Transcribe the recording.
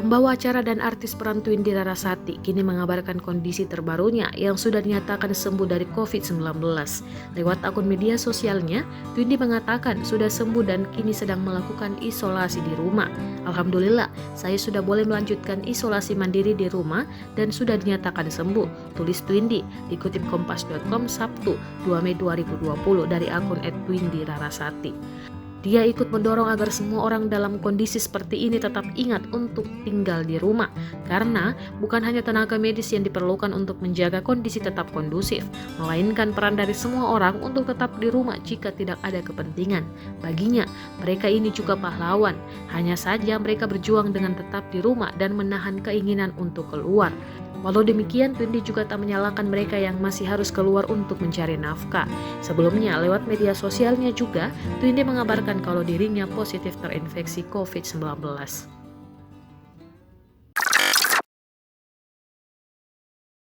Pembawa acara dan artis peran Twindy Rarasati kini mengabarkan kondisi terbarunya yang sudah dinyatakan sembuh dari COVID-19. Lewat akun media sosialnya, Twindy mengatakan sudah sembuh dan kini sedang melakukan isolasi di rumah. Alhamdulillah, saya sudah boleh melanjutkan isolasi mandiri di rumah dan sudah dinyatakan sembuh, tulis Twindy, dikutip kompas.com Sabtu 2 Mei 2020 dari akun @twindyrarasati. Dia ikut mendorong agar semua orang dalam kondisi seperti ini tetap ingat untuk tinggal di rumah, karena bukan hanya tenaga medis yang diperlukan untuk menjaga kondisi tetap kondusif, melainkan peran dari semua orang untuk tetap di rumah jika tidak ada kepentingan. Baginya, mereka ini juga pahlawan, hanya saja mereka berjuang dengan tetap di rumah dan menahan keinginan untuk keluar. Walau demikian, Twindy juga tak menyalahkan mereka yang masih harus keluar untuk mencari nafkah. Sebelumnya, lewat media sosialnya juga, Twindy mengabarkan kalau dirinya positif terinfeksi COVID-19.